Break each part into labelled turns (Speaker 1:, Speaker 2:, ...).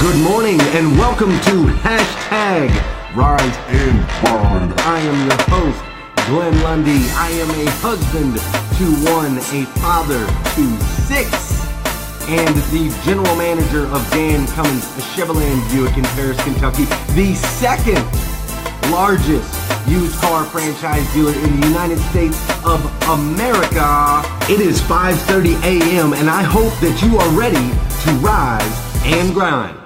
Speaker 1: Good morning and welcome to Hashtag Rise and Grind. I am your host, Glen Lundy. I am a husband to one, a father to six, and the general manager of Dan Cummins Chevrolet Buick in Paris, Kentucky, the second largest used car franchise dealer in the United States of America. It is 5:30 a.m. and I hope that you are ready to rise and grind.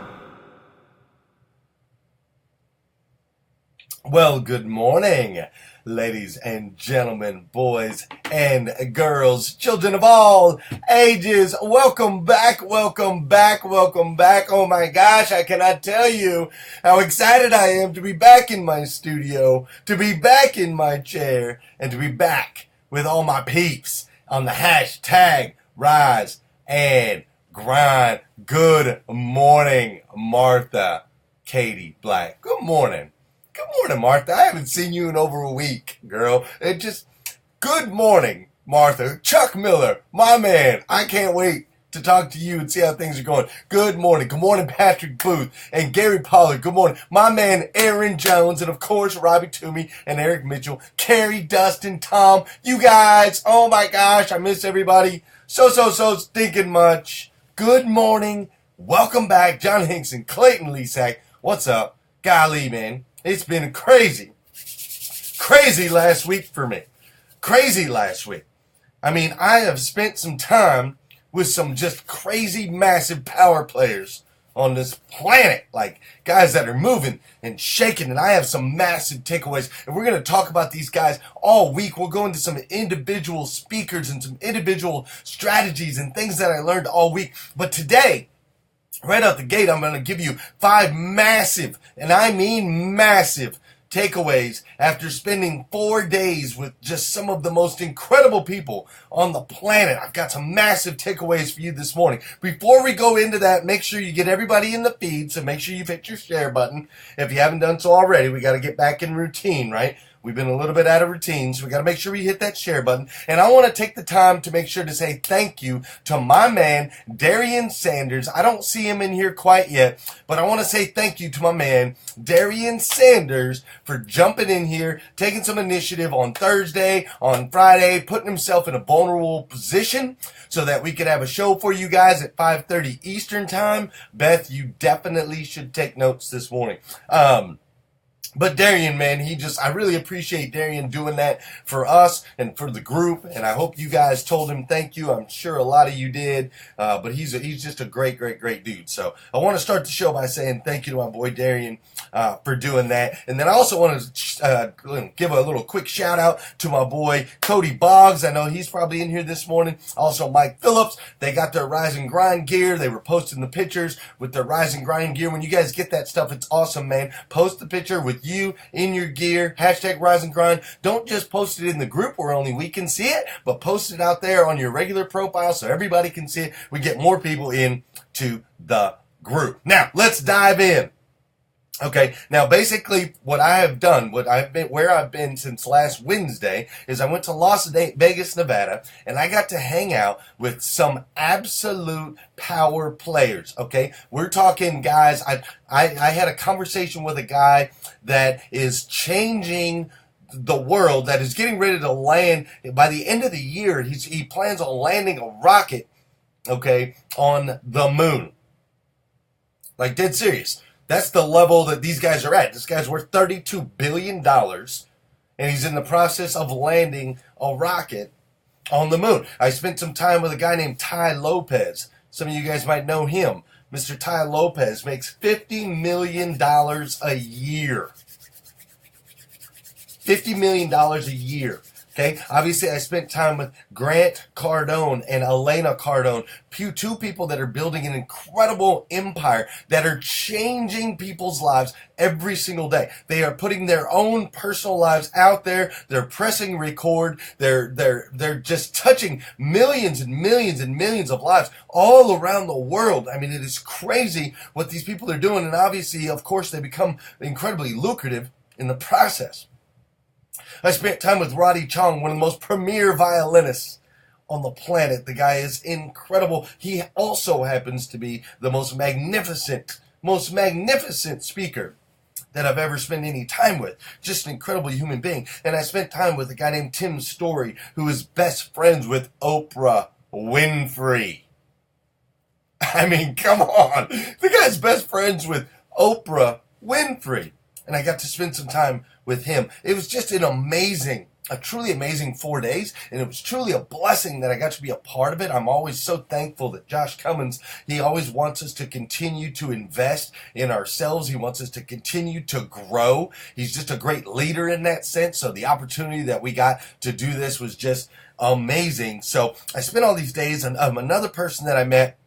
Speaker 2: Well, good morning, ladies and gentlemen, boys and girls, children of all ages. Welcome back, welcome back, welcome back. Oh my gosh, I cannot tell you how excited I am to be back in my studio, to be back in my chair, and to be back with all my peeps on the hashtag Rise and Grind. Good morning, Martha Katie Black. Good morning. Good morning, Martha. I haven't seen you in over a week, girl. Good morning, Martha. Chuck Miller, my man. I can't wait to talk to you and see how things are going. Good morning. Good morning, Patrick Booth and Gary Pollard. Good morning. My man, Aaron Jones, and of course, Robbie Toomey and Eric Mitchell, Carrie, Dustin, Tom. You guys, oh my gosh, I miss everybody so stinking much. Good morning. Welcome back, John Hinkson, Clayton Lesack. What's up? Golly, man. It's been crazy last week for me. Crazy last week. I mean, I have spent some time with some just crazy, massive power players on this planet. Like, guys that are moving and shaking. And I have some massive takeaways. And we're going to talk about these guys all week. We'll go into some individual speakers and some individual strategies and things that I learned all week. But today, right out the gate, I'm going to give you 5 massive, and I mean massive, takeaways after spending 4 days with just some of the most incredible people on the planet. I've got some massive takeaways for you this morning. Before we go into that, make sure you get everybody in the feed, so make sure you hit your share button. If you haven't done so already, we got to get back in routine, right? We've been a little bit out of routine, so we got to make sure we hit that share button. And I want to take the time to make sure to say thank you to my man, Darian Sanders. I don't see him in here quite yet, but I want to say thank you to my man, Darian Sanders, for jumping in here, taking some initiative on Thursday, on Friday, putting himself in a vulnerable position so that we could have a show for you guys at 5:30 Eastern Time. Beth, you definitely should take notes this morning. But Darian, man, I really appreciate Darian doing that for us and for the group, and I hope you guys told him thank you. I'm sure a lot of you did, but he's just a great dude. So I want to start the show by saying thank you to my boy Darian for doing that, and then I also want to give a little quick shout out to my boy Cody Boggs. I know he's probably in here this morning. Also Mike Phillips. They got their Rise and Grind gear. They were posting the pictures with their Rise and Grind gear. When you guys get that stuff, it's awesome, man. Post the picture with you in your gear, hashtag Rise and Grind. Don't just post it in the group where only we can see it, but post it out there on your regular profile so everybody can see it. We get more people into the group. Now, let's dive in. Okay, now basically what I have done, where I've been since last Wednesday, is I went to Las Vegas, Nevada, and I got to hang out with some absolute power players, okay? We're talking guys, I had a conversation with a guy that is changing the world, that is getting ready to land. By the end of the year, he plans on landing a rocket, okay, on the moon. Like, dead serious. That's the level that these guys are at. This guy's worth $32 billion, and he's in the process of landing a rocket on the moon. I spent some time with a guy named Ty Lopez. Some of you guys might know him. Mr. Ty Lopez makes $50 million a year. $50 million a year. Okay, obviously I spent time with Grant Cardone and Elena Cardone, two people that are building an incredible empire, that are changing people's lives every single day. They are putting their own personal lives out there. They're pressing record. They're just touching millions and millions and millions of lives all around the world. I mean, it is crazy what these people are doing, and obviously, of course, they become incredibly lucrative in the process. I spent time with Roddy Chong, one of the most premier violinists on the planet. The guy is incredible. He also happens to be the most magnificent most magnificent speaker that I've ever spent any time with. Just an incredible human being. And I spent time with a guy named Tim Story, who is best friends with Oprah Winfrey. I mean, come on. The guy's best friends with Oprah Winfrey. And I got to spend some time with him. It was just a truly amazing 4 days, and it was truly a blessing that I got to be a part of it. I'm always so thankful that Josh Cummins, he always wants us to continue to invest in ourselves. He wants us to continue to grow. He's just a great leader in that sense. So the opportunity that we got to do this was just amazing. So I spent all these days, and another person that I met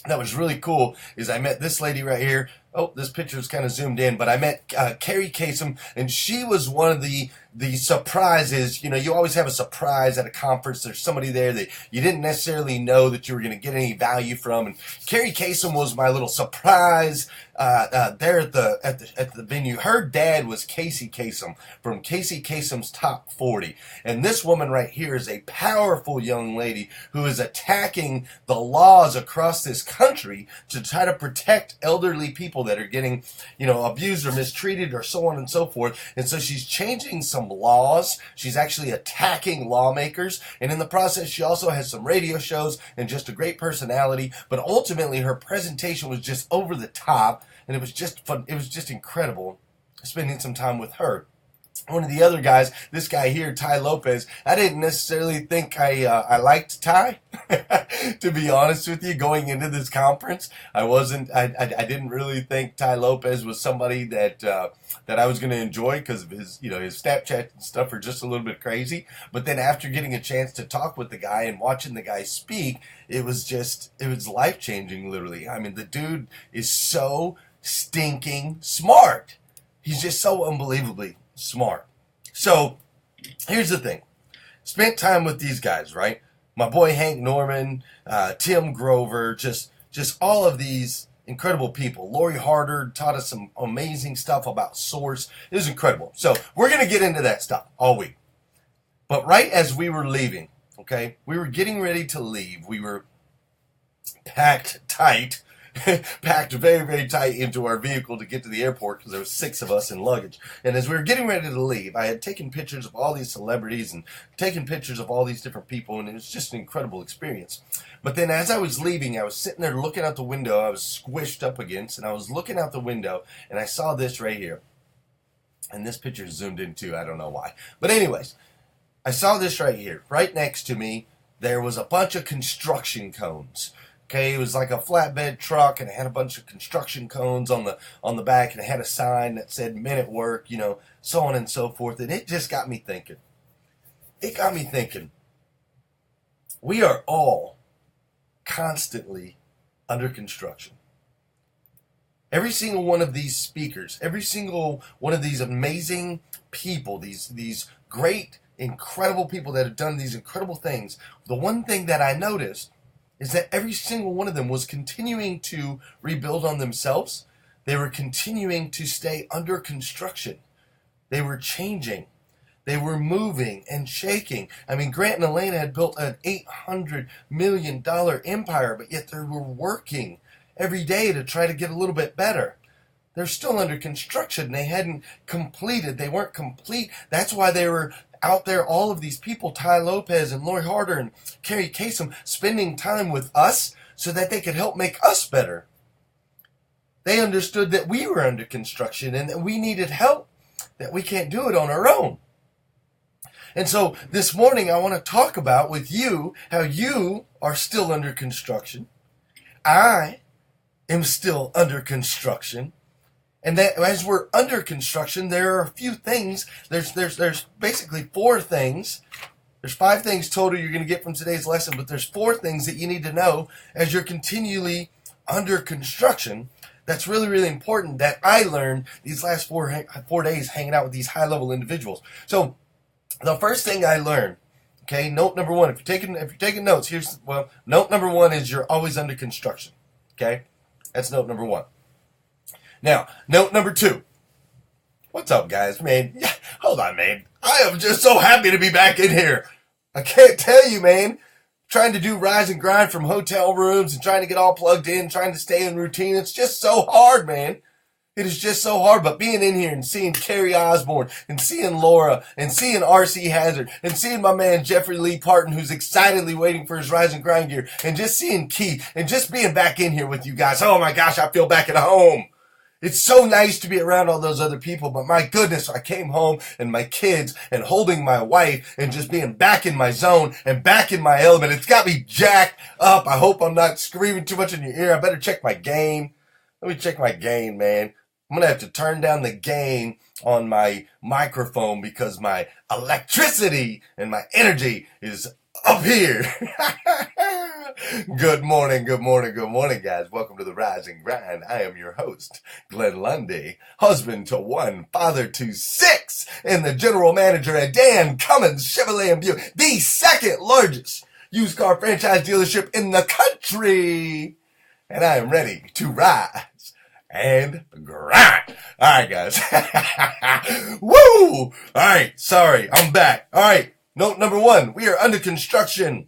Speaker 2: that was really cool is I met this lady right here. Oh, this picture is kind of zoomed in, but I met Carrie Kasem, and she was one of the surprises. You know, you always have a surprise at a conference. There's somebody there that you didn't necessarily know that you were going to get any value from. And Carrie Kasem was my little surprise there at the venue. Her dad was Casey Kasem from Casey Kasem's Top 40, and this woman right here is a powerful young lady who is attacking the laws across this country to try to protect elderly people that are getting, abused or mistreated or so on and so forth. And so she's changing some laws. She's actually attacking lawmakers. And in the process, she also has some radio shows and just a great personality. But ultimately, her presentation was just over the top. And it was just fun. It was just incredible spending some time with her. One of the other guys, this guy here, Ty Lopez, I didn't necessarily think I liked Ty, to be honest with you, going into this conference. I didn't really think Ty Lopez was somebody that I was going to enjoy because of his Snapchat and stuff are just a little bit crazy. But then after getting a chance to talk with the guy and watching the guy speak, it was life-changing, literally. I mean, the dude is so stinking smart. He's just so unbelievably smart. So here's the thing. Spent time with these guys, right? My boy Hank Norman, Tim Grover, just all of these incredible people. Lori Harder taught us some amazing stuff about Source. It was incredible. So we're going to get into that stuff all week. But right as we were leaving, okay, we were getting ready to leave. We were packed tight. Packed very, very tight into our vehicle to get to the airport because there was 6 of us in luggage. And as we were getting ready to leave, I had taken pictures of all these celebrities and taken pictures of all these different people, and it was just an incredible experience. But then as I was leaving, I was sitting there looking out the window I was squished up against, and I was looking out the window, and I saw this right here. And this picture is zoomed in too, I don't know why. But anyways, I saw this right here. Right next to me, there was a bunch of construction cones. Okay, it was like a flatbed truck, and it had a bunch of construction cones on the back, and it had a sign that said "Men at Work," so on and so forth. And it just got me thinking. It got me thinking. We are all constantly under construction. Every single one of these speakers, every single one of these amazing people, these great, incredible people that have done these incredible things, the one thing that I noticed is that every single one of them was continuing to rebuild on themselves. They were continuing to stay under construction. They were changing. They were moving and shaking. I mean, Grant and Elena had built an $800 million empire, but yet they were working every day to try to get a little bit better. They're still under construction. They hadn't completed. They weren't complete. That's why they were out there, all of these people, Ty Lopez and Lori Harder and Carrie Kasem, spending time with us so that they could help make us better. They understood that we were under construction and that we needed help, that we can't do it on our own. And so this morning I want to talk about with you how you are still under construction. I am still under construction. And that as we're under construction, there are a few things. There's basically 4 things. There's 5 things total you're going to get from today's lesson, but there's 4 things that you need to know as you're continually under construction. That's really, really important that I learned these last 4 days hanging out with these high-level individuals. So the first thing I learned, okay, note number 1. If you're taking notes, note number 1 is you're always under construction. Okay, that's note number 1. Now, note number 2. What's up, guys? Man, hold on, man. I am just so happy to be back in here. I can't tell you, man. trying to do rise and grind from hotel rooms and trying to get all plugged in, trying to stay in routine. It's just so hard, man. It is just so hard. But being in here and seeing Carrie Osborne and seeing Laura and seeing R.C. Hazard and seeing my man Jeffrey Lee Parton, who's excitedly waiting for his rise and grind gear, and just seeing Keith and just being back in here with you guys. Oh my gosh, I feel back at home. It's so nice to be around all those other people, but my goodness, I came home and my kids and holding my wife and just being back in my zone and back in my element. It's got me jacked up. I hope I'm not screaming too much in your ear. I better check my gain. Let me check my gain, man. I'm going to have to turn down the gain on my microphone because my electricity and my energy is up here. Good morning, guys. Welcome to the Rise and Grind. I am your host, Glen Lundy, husband to 1, father to 6, and the general manager at Dan Cummins Chevrolet and Buick, the second largest used car franchise dealership in the country. And I am ready to rise and grind. All right, guys. Woo! All right, sorry, I'm back. All right, note number 1, we are under construction.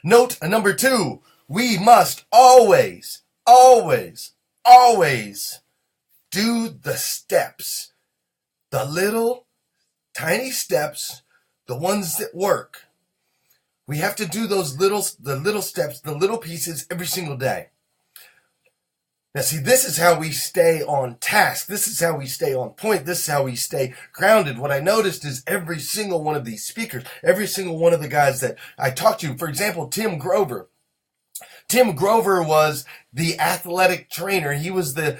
Speaker 2: Note number 2, we must always do the steps. The little tiny steps, the ones that work. We have to do the little steps, the little pieces every single day. Now see, this is how we stay on task. This is how we stay on point. This is how we stay grounded. What I noticed is every single one of these speakers, every single one of the guys that I talked to, for example, Tim Grover. Tim Grover was the athletic trainer. He was the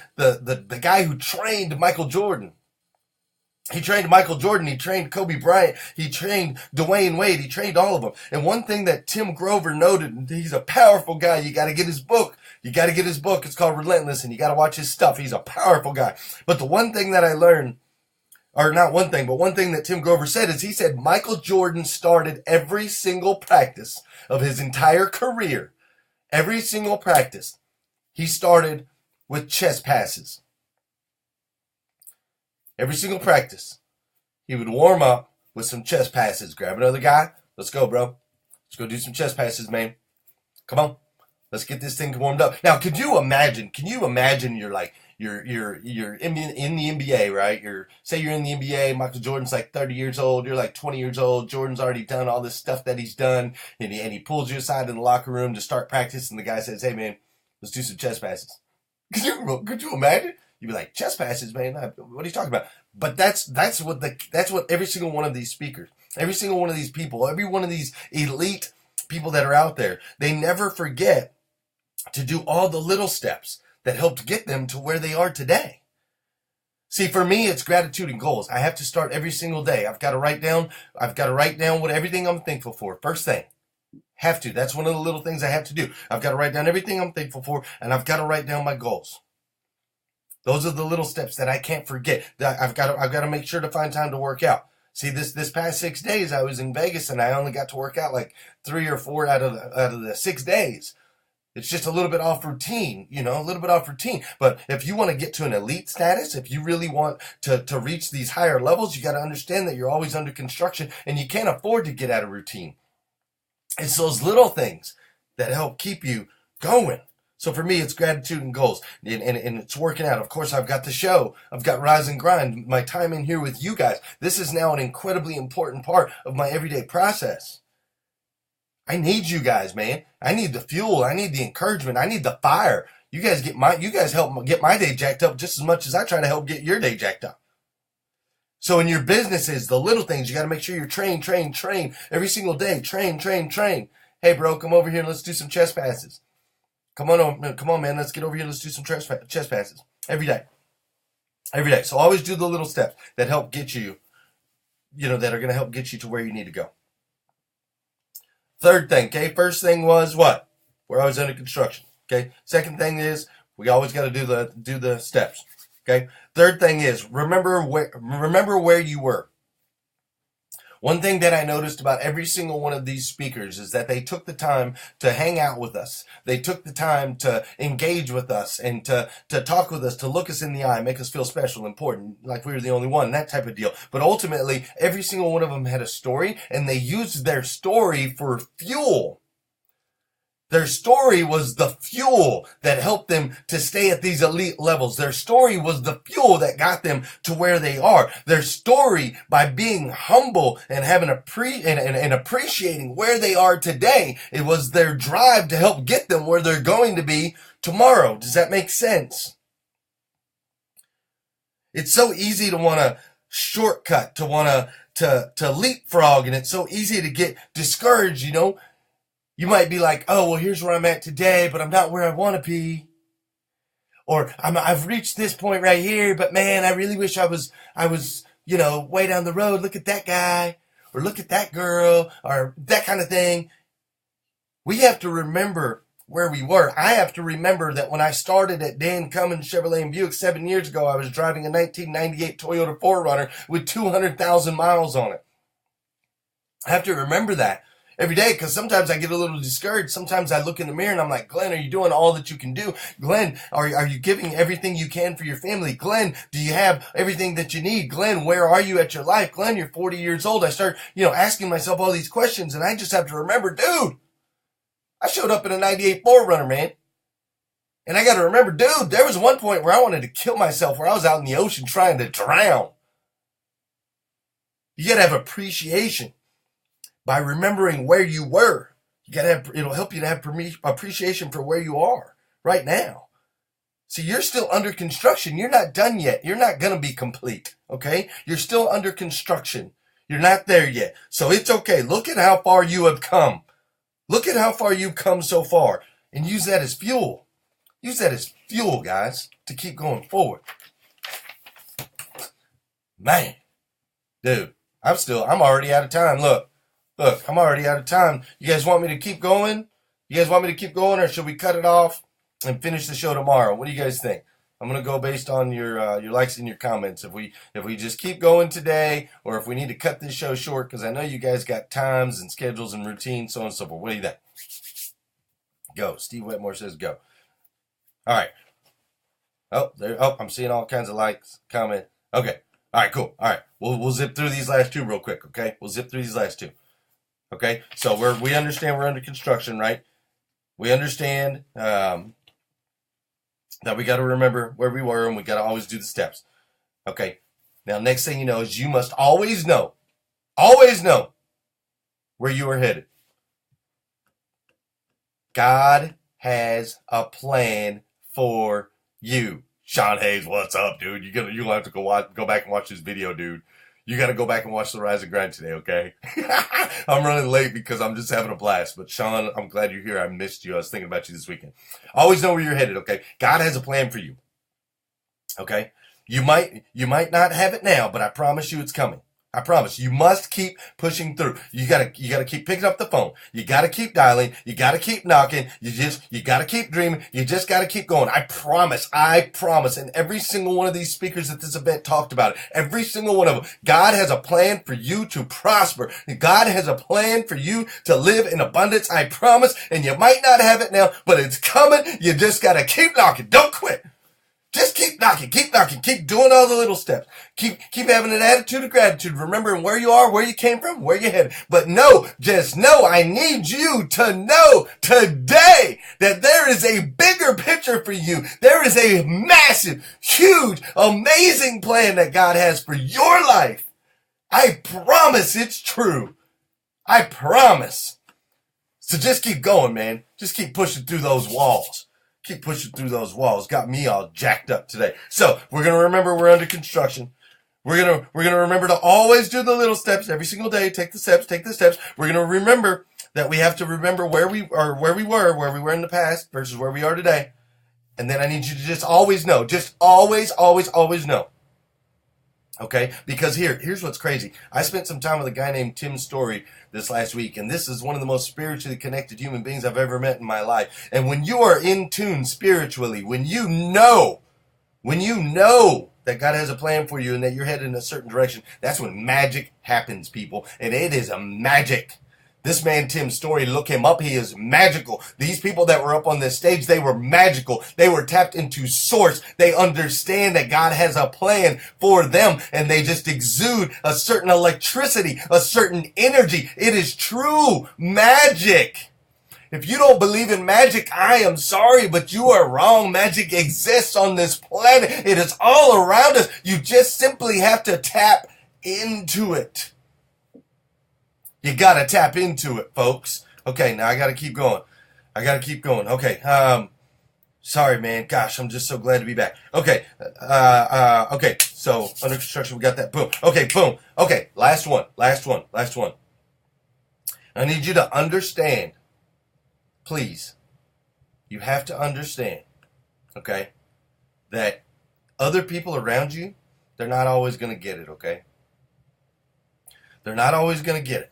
Speaker 2: guy who trained Michael Jordan. He trained Michael Jordan. He trained Kobe Bryant. He trained Dwayne Wade. He trained all of them. And one thing that Tim Grover noted, and he's a powerful guy. You got to get his book. It's called Relentless, and you got to watch his stuff. He's a powerful guy. But the one thing that I learned, or not one thing, but one thing that Tim Grover said is he said Michael Jordan started every single practice of his entire career. Every single practice, he started with chest passes. Every single practice, he would warm up with some chest passes. Grab another guy. Let's go, bro. Let's go do some chest passes, man. Come on. Let's get this thing warmed up. Now, can you imagine you're in the NBA, right? Say you're in the NBA, Michael Jordan's like 30 years old, you're like 20 years old, Jordan's already done all this stuff that he's done, and he pulls you aside in the locker room to start practice, and the guy says, hey man, let's do some chest passes. Could you imagine? You'd be like, chest passes, man, what are you talking about? But that's what every single one of these speakers, every single one of these people, every one of these elite people that are out there, they never forget to do all the little steps that helped get them to where they are today. See, for me, it's gratitude and goals. I have to start every single day. I've got to write down what everything I'm thankful for. First thing. Have to. That's one of the little things I have to do. I've got to write down everything I'm thankful for, and I've got to write down my goals. Those are the little steps that I can't forget. That I've got to make sure to find time to work out. See, this past 6 days, I was in Vegas, and I only got to work out like 3 or 4 out of the 6 days. It's just a little bit off routine, a little bit off routine. But if you want to get to an elite status, if you really want to reach these higher levels, you got to understand that you're always under construction and you can't afford to get out of routine. It's those little things that help keep you going. So for me, it's gratitude and goals, and it's working out. Of course, I've got the show. I've got Rise and Grind, my time in here with you guys. This is now an incredibly important part of my everyday process. I need you guys, man. I need the fuel. I need the encouragement. I need the fire. You guys help get my day jacked up just as much as I try to help get your day jacked up. So in your businesses, the little things, you got to make sure you're train every single day. Train. Hey, bro, come over here and let's do some chest passes. Come on, man. Let's get over here. Let's do some chest passes every day. So always do the little steps that help get you, that are going to help get you to where you need to go. Third thing, okay? First thing was what? We're always under construction, okay? Second thing is we always got to do the steps, okay? Third thing is remember where you were. One thing that I noticed about every single one of these speakers is that they took the time to hang out with us. They took the time to engage with us and to talk with us, to look us in the eye, make us feel special, important, like we were the only one, that type of deal. But ultimately, every single one of them had a story, and they used their story for fuel. Their story was the fuel that helped them to stay at these elite levels. Their story was the fuel that got them to where they are. Their story, by being humble and having and appreciating where they are today, it was their drive to help get them where they're going to be tomorrow. Does that make sense? It's so easy to want to shortcut, to want to leapfrog, and it's so easy to get discouraged, you know. You might be like, oh, well, here's where I'm at today, but I'm not where I want to be. Or I've reached this point right here, but man, I really wish I was, you know, way down the road. Look at that guy, or look at that girl, or that kind of thing. We have to remember where we were. I have to remember that when I started at Dan Cummins Chevrolet and Buick 7 years ago, I was driving a 1998 Toyota 4Runner with 200,000 miles on it. I have to remember that every day, because sometimes I get a little discouraged. Sometimes I look in the mirror and I'm like, Glenn, are you doing all that you can do? Glenn, are you giving everything you can for your family? Glenn, do you have everything that you need? Glenn, where are you at your life? Glenn, you're 40 years old. I start, asking myself all these questions, and I just have to remember, dude, I showed up in a 98 4Runner, man. And I got to remember, dude, there was one point where I wanted to kill myself, where I was out in the ocean trying to drown. You got to have appreciation. By remembering where you were, it'll help you to have appreciation for where you are right now. See, you're still under construction. You're not done yet. You're not going to be complete, okay? You're still under construction. You're not there yet. So it's okay. Look at how far you have come. Look at how far you've come so far, and use that as fuel. Use that as fuel, guys, to keep going forward. Man, dude, I'm already out of time. Look, I'm already out of time. You guys want me to keep going? Or should we cut it off and finish the show tomorrow? What do you guys think? I'm gonna go based on your likes and your comments. If we just keep going today, or if we need to cut this show short, because I know you guys got times and schedules and routines, so on and so forth. What do you think? Go. Steve Wetmore says go. All right. I'm seeing all kinds of likes, comment. Okay. All right. Cool. All right. We'll zip through these last two real quick. Okay. We'll zip through these last two. Okay, so we understand we're under construction, right? We understand that we got to remember where we were, and we got to always do the steps. Okay, now next thing you know is you must always know where you are headed. God has a plan for you. Sean Hayes, what's up, dude? You're gonna have to go back and watch this video, dude. You got to go back and watch the Rise and Grind today, okay? I'm running late because I'm just having a blast. But Sean, I'm glad you're here. I missed you. I was thinking about you this weekend. Always know where you're headed, okay? God has a plan for you, okay? You might not have it now, but I promise you it's coming. I promise. You must keep pushing through. You gotta keep picking up the phone. You gotta keep dialing. You gotta keep knocking. You gotta keep dreaming. You just gotta keep going. I promise. And every single one of these speakers at this event talked about it. Every single one of them. God has a plan for you to prosper. God has a plan for you to live in abundance. I promise. And you might not have it now, but it's coming. You just gotta keep knocking. Don't quit. Just keep knocking, keep doing all the little steps. Keep having an attitude of gratitude, remembering where you are, where you came from, where you're headed. But just know, I need you to know today that there is a bigger picture for you. There is a massive, huge, amazing plan that God has for your life. I promise it's true. I promise. So just keep going, man. Just keep pushing through those walls. Keep pushing through those walls. Got me all jacked up today. So we're going to remember we're under construction. We're going to remember to always do the little steps every single day. Take the steps. We're going to remember that we have to remember where we were in the past versus where we are today. And then I need you to just always know. Just always know. Okay? Because here's what's crazy. I spent some time with a guy named Tim Story this last week, and this is one of the most spiritually connected human beings I've ever met in my life. And when you are in tune spiritually, when you know that God has a plan for you and that you're headed in a certain direction, that's when magic happens, people. And it is a magic. This man, Tim Story, look him up. He is magical. These people that were up on this stage, they were magical. They were tapped into source. They understand that God has a plan for them, and they just exude a certain electricity, a certain energy. It is true magic. If you don't believe in magic, I am sorry, but you are wrong. Magic exists on this planet. It is all around us. You just simply have to tap into it. You got to tap into it, folks. Okay, now I got to keep going. Okay, sorry, man. Gosh, I'm just so glad to be back. Okay, okay, so under construction, we got that. Boom. Okay, boom. Okay, last one. I need you to understand, please. You have to understand, okay, that other people around you, they're not always going to get it, okay? They're not always going to get it.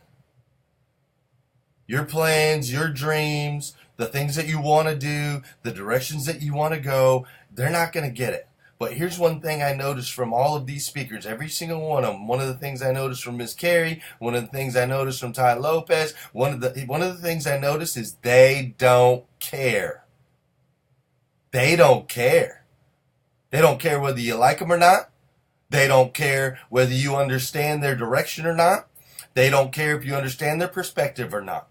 Speaker 2: Your plans, your dreams, the things that you want to do, the directions that you want to go, they're not going to get it. But here's one thing I noticed from all of these speakers, every single one of them. One of the things I noticed from Miss Carey, one of the things I noticed from Ty Lopez, one of the things I noticed is they don't care. They don't care. They don't care whether you like them or not. They don't care whether you understand their direction or not. They don't care if you understand their perspective or not.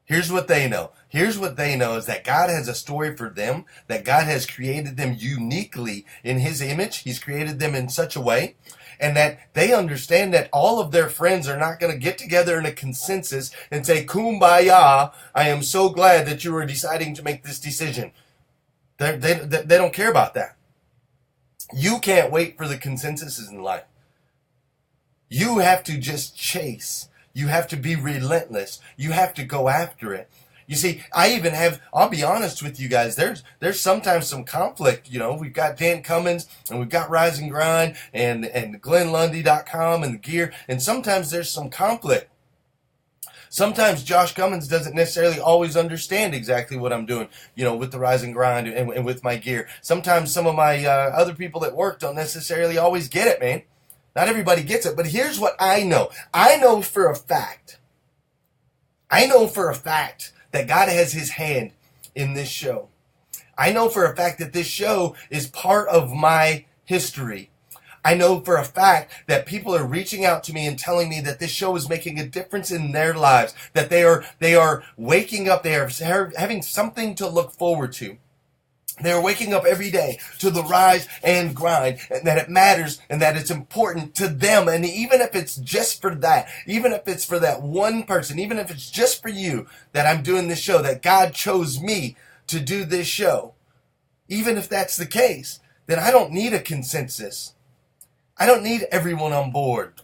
Speaker 2: Here's what they know. Here's what they know is that God has a story for them, that God has created them uniquely in His image. He's created them in such a way, and that they understand that all of their friends are not going to get together in a consensus and say, "Kumbaya, I am so glad that you are deciding to make this decision." They don't care about that. You can't wait for the consensuses in life. You have to just chase. You have to be relentless. You have to go after it. You see, I'll be honest with you guys, there's sometimes some conflict. You know, we've got Dan Cummins and we've got Rise and Grind and GlenLundy.com and the gear, and sometimes there's some conflict. Sometimes Josh Cummins doesn't necessarily always understand exactly what I'm doing, you know, with the Rise and Grind and with my gear. Sometimes some of my other people at work don't necessarily always get it, man. Not everybody gets it, but here's what I know. I know for a fact that God has His hand in this show. I know for a fact that this show is part of my history. I know for a fact that people are reaching out to me and telling me that this show is making a difference in their lives, that they are waking up, they are having something to look forward to. They're waking up every day to the rise and grind, and that it matters and that it's important to them. And even if it's just for that, even if it's for that one person, even if it's just for you that I'm doing this show, that God chose me to do this show, even if that's the case, then I don't need a consensus. I don't need everyone on board.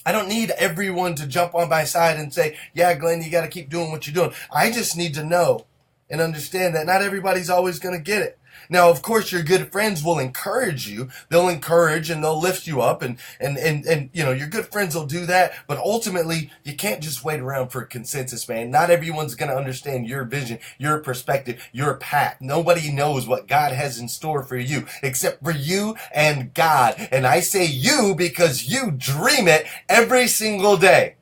Speaker 2: I don't need everyone to jump on my side and say, "Yeah, Glenn, you got to keep doing what you're doing." I just need to know and understand that not everybody's always going to get it. Now, of course, your good friends will encourage you. They'll encourage and they'll lift you up, and you know, your good friends will do that. But ultimately, you can't just wait around for a consensus, man. Not everyone's going to understand your vision, your perspective, your path. Nobody knows what God has in store for you except for you and God. And I say you because you dream it every single day.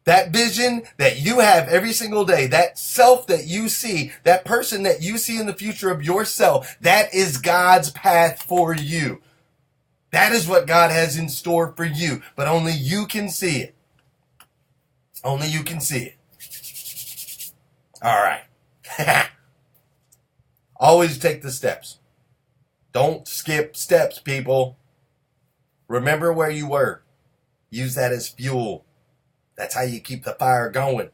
Speaker 2: That vision that you have every single day, that self that you see, that person that you see in the future of yourself, that is God's path for you. That is what God has in store for you, but only you can see it. Only you can see it. All right. Always take the steps. Don't skip steps, people. Remember where you were. Use that as fuel. That's how you keep the fire going.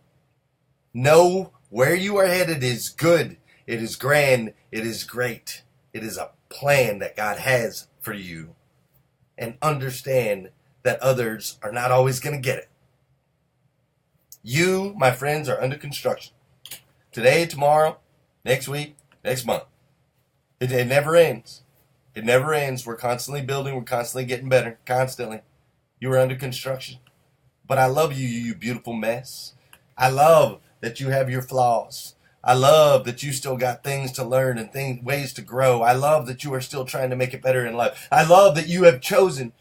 Speaker 2: Know where you are headed is good. It is grand. It is great. It is a plan that God has for you. And understand that others are not always going to get it. You, my friends, are under construction. Today, tomorrow, next week, next month. It never ends. It never ends. We're constantly building. We're constantly getting better. Constantly. You are under construction. But I love you, you beautiful mess. I love that you have your flaws. I love that you still got things to learn and ways to grow. I love that you are still trying to make it better in life. I love that you have chosen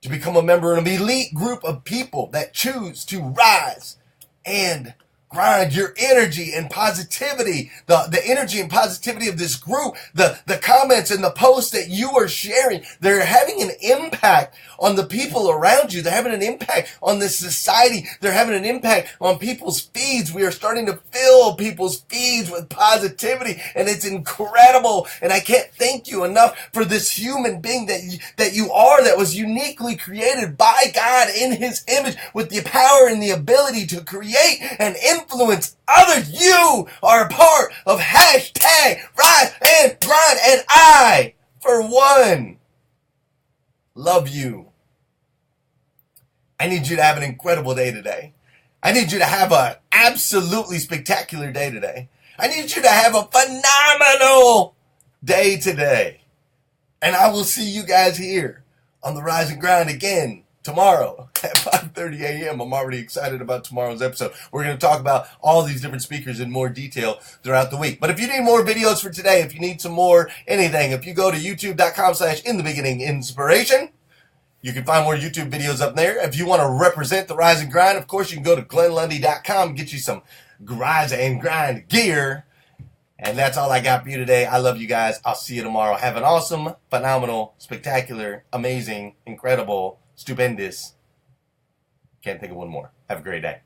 Speaker 2: to become a member of an elite group of people that choose to rise and grind. Your energy and positivity, the energy and positivity of this group, the comments and the posts that you are sharing, they're having an impact on the people around you. They're having an impact on this society. They're having an impact on people's feeds. We are starting to fill people's feeds with positivity, and it's incredible. And I can't thank you enough for this human being that you are, that was uniquely created by God in His image, with the power and the ability to create and influence others. You are a part of hashtag Rise and Grind, and I, for one, love you. I need you to have an incredible day today. I need you to have an absolutely spectacular day today. I need you to have a phenomenal day today. And I will see you guys here on the Rise and Grind again tomorrow at 5:30 a.m. I'm already excited about tomorrow's episode. We're going to talk about all these different speakers in more detail throughout the week. But if you need more videos for today, if you need some more anything, if you go to youtube.com/inthebeginninginspiration, you can find more YouTube videos up there. If you want to represent the Rise and Grind, of course, you can go to glenlundy.com and get you some Rise and Grind gear. And that's all I got for you today. I love you guys. I'll see you tomorrow. Have an awesome, phenomenal, spectacular, amazing, incredible, stupendous. Can't think of one more. Have a great day.